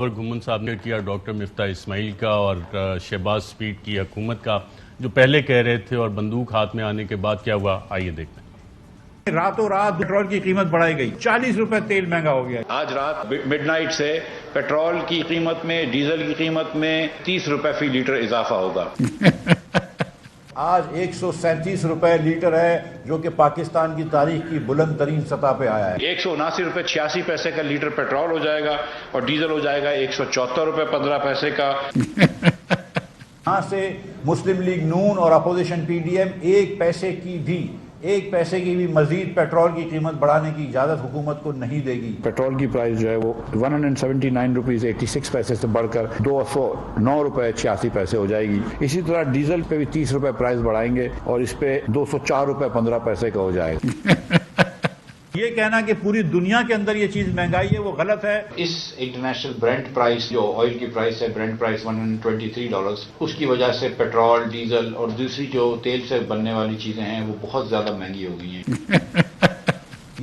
और घुमन साहब ने किया डॉक्टर मिफ्ता इस्माइल का और शहबाज स्पीड की हुकूमत का, जो पहले कह रहे थे और बंदूक हाथ में आने के बाद क्या हुआ, आइए देखते हैं। रातों रात पेट्रोल की कीमत बढ़ाई गई, 40 रुपए तेल महंगा हो गया। आज रात मिडनाइट से पेट्रोल की कीमत में, डीजल की कीमत में 30 रुपए फी लीटर इजाफा होगा। आज 137 रुपए लीटर है, जो कि पाकिस्तान की तारीख की बुलंद तरीन सतह पे आया है। 179 रुपए 86 पैसे का लीटर पेट्रोल हो जाएगा और डीजल हो जाएगा 174 रुपए 15 पैसे का। यहाँ से मुस्लिम लीग नून और अपोजिशन PDM एक पैसे की भी मजीद पेट्रोल की कीमत बढ़ाने की इजाजत हुकूमत को नहीं देगी। पेट्रोल की प्राइस जो है वो 179 रुपीज 86 पैसे से बढ़कर 209 रुपए 86 पैसे हो जाएगी। इसी तरह डीजल पे भी 30 रुपए प्राइस बढ़ाएंगे और इस पे 204 रुपए 15 पैसे का हो जाएगा। ये कहना कि पूरी दुनिया के अंदर ये चीज महंगाई है, वो गलत है। इस इंटरनेशनल ब्रेंट प्राइस, जो ऑयल की प्राइस है, ब्रेंट प्राइस $123, उसकी वजह से पेट्रोल, डीजल और दूसरी जो तेल से बनने वाली चीजें हैं वो बहुत ज्यादा महंगी हो गई हैं।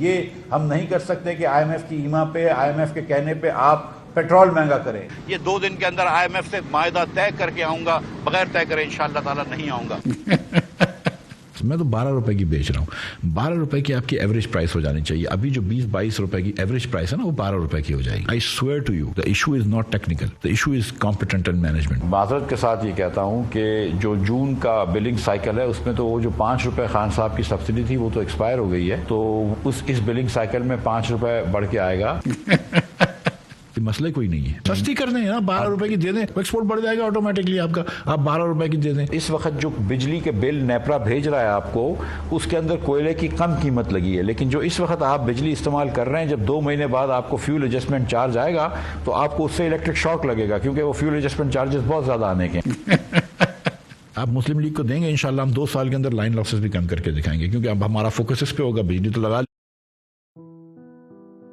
ये हम नहीं कर सकते कि IMF की ईमा पे, IMF के कहने पे आप पेट्रोल महंगा करें। ये 2 दिन के अंदर IMF से मायदा तय करके आऊंगा, बगैर तय करे इंशाअल्लाह ताला नहीं आऊंगा। मैं तो 12 रुपए की बेच रहा हूँ। 12 रुपए की आपकी एवरेज प्राइस हो जानी चाहिए। अभी जो 20-22 रुपए की एवरेज प्राइस है ना, वो 12 रुपए की हो जाएगी। I swear to you, the issue is not technical, the issue is competent and management. माजरत के साथ ये कहता हूँ कि जो जून का बिलिंग साइकिल है उसमें तो वो जो 5 रुपए खान साहब की सब्सिडी थी वो तो एक्सपायर हो गई है, तो इस बिलिंग साइकिल में 5 रुपए बढ़ के आएगा। मसले कोई नहीं है, सस्ती कर दें ना, 12 रुपए की दे दें, एक्सपोर्ट बढ़ जाएगा ऑटोमेटिकली आपका। आप 12 रुपए की दे दें। इस वक्त जो बिजली के बिल नेपरा भेज रहा है आपको, उसके अंदर कोयले की कम कीमत लगी है, लेकिन जो इस वक्त आप बिजली इस्तेमाल कर रहे हैं, जब 2 महीने बाद आपको फ्यूल एडजस्टमेंट चार्ज आएगा तो आपको उससे इलेक्ट्रिक शॉक लगेगा, क्योंकि वो फ्यूल एडजस्टमेंट चार्जेस बहुत ज्यादा आने के। आप मुस्लिम लीग को देंगे इंशाल्लाह, हम 2 साल के अंदर लाइन लॉसेस भी कम करके दिखाएंगे, क्योंकि अब हमारा फोकस इस पे होगा। बिजली तो लगा,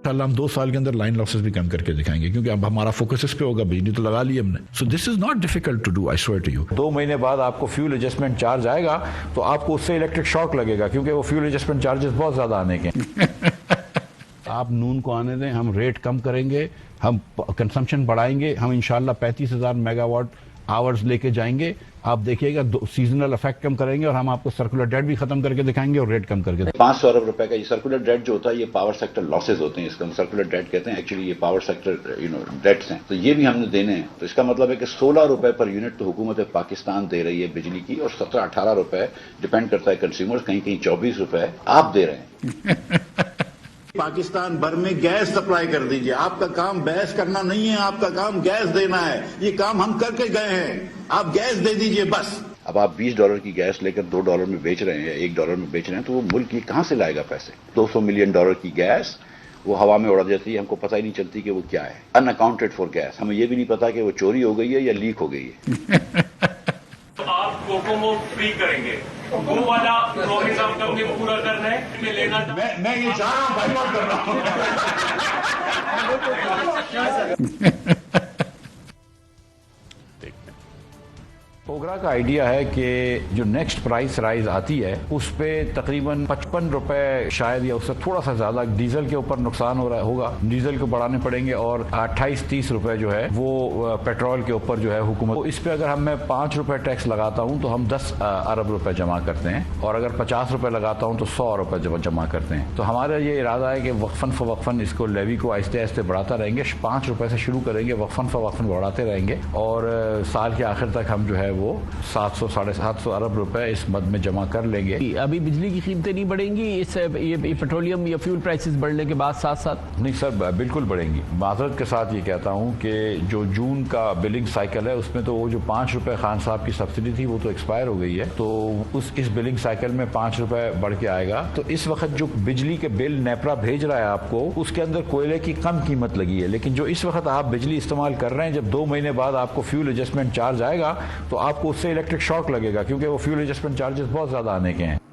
हम 2 साल के अंदर लाइन लॉसेस भी कम करके दिखाएंगे, क्योंकि अब हमारा फोकस इस पे होगा। बिजली तो लगा ली हमने। So this is not difficult to do, I swear to you. 2 महीने बाद आपको फ्यूल एडजस्टमेंट चार्ज आएगा तो आपको उससे इलेक्ट्रिक शॉक लगेगा, क्योंकि वो फ्यूल एडजस्टमेंट चार्जेस बहुत ज्यादा आने के। आप नून को आने दें, हम रेट कम करेंगे, हम कंजम्पशन बढ़ाएंगे, हम इंशाल्लाह 35,000 मेगावाट आवर्स लेके जाएंगे। आप देखिएगा, सीजनल इफेक्ट कम करेंगे और हम आपको सर्कुलर डेट भी खत्म करके दिखाएंगे और रेट कम करके। 500 अरब रुपए का ये सर्कुलर डेट जो होता है, ये पावर सेक्टर लॉसेज होते हैं, इसको हम सर्कुलर डेट कहते हैं। एक्चुअली ये पावर सेक्टर डेट्स हैं, तो ये भी हमने देने हैं। तो इसका मतलब है कि 16 रुपए पर यूनिट तो हुकूमत पाकिस्तान दे रही है बिजली की, और 17-18 रुपए डिपेंड करता है कंज्यूमर्स, कहीं कहीं 24 रुपए आप दे रहे हैं। पाकिस्तान भर में गैस सप्लाई कर दीजिए। आपका काम बहस करना नहीं है, आपका काम गैस देना है। ये काम हम करके गए हैं, आप गैस दे दीजिए बस। अब आप $20 की गैस लेकर $2 में बेच रहे हैं या $1 में बेच रहे हैं, तो वो मुल्क ये कहां से लाएगा पैसे? $200 मिलियन की गैस वो हवा में उड़ा जाती है, हमको पता ही नहीं चलती कि वो क्या है। Unaccounted for gas. हमें ये भी नहीं पता कि वो चोरी हो गई है या लीक हो गई है। आप कोकोमो फ्री करेंगे, वो वाला प्रॉमिस आप हमने पूरा करना है। मैं लेना मैं ये चाह रहा हूँ, बाईपास कर रहा हूँ। ओगरा का आइडिया है कि जो नेक्स्ट प्राइस राइज आती है उस पे तकरीबन 55 रुपए शायद या उससे थोड़ा सा ज्यादा डीजल के ऊपर नुकसान हो रहा होगा, डीजल को बढ़ाने पड़ेंगे, और 28-30 रुपए जो है वो पेट्रोल के ऊपर जो है हुकूमत। तो इस पे अगर मैं 5 रुपए टैक्स लगाता हूँ तो हम 10 अरब रुपए जमा करते हैं, और अगर 50 रुपए लगाता हूँ तो 100 रुपए जमा करते हैं। तो हमारा ये इरादा है कि वक्फन फवक्फन इसको लेवी को आहिस्ते आहिस्ते बढ़ाता रहेंगे। 5 रुपए से शुरू करेंगे, वक्फन फवक्फन बढ़ाते रहेंगे, और साल के आखिर तक हम जो है वो 700-750 अरब रुपए इस मद में जमा कर लेंगे। अभी बिजली की कीमतें नहीं बढ़ेंगी इस ये पेट्रोलियम या फ्यूल प्राइसेस बढ़ने के बाद साथ साथ? नहीं सर, बिल्कुल बढ़ेंगी। माजरत के साथ ये कहता हूँ कि जो जून का बिलिंग साइकिल है उसमें तो वो जो 5 रुपए खान साहब की सब्सिडी थी वो तो एक्सपायर हो गई है, तो इस बिलिंग साइकिल में 5 रुपए बढ़ के आएगा। तो इस वक्त जो बिजली के बिल नेपरा भेज रहा है आपको, उसके अंदर कोयले की कम कीमत लगी है, लेकिन जो इस वक्त आप बिजली इस्तेमाल कर रहे हैं, जब 2 महीने बाद आपको फ्यूल एडजस्टमेंट चार्ज आएगा तो आपको उससे इलेक्ट्रिक शॉक लगेगा, क्योंकि वो फ्यूल एडजस्टमेंट चार्जेस बहुत ज्यादा आने के हैं।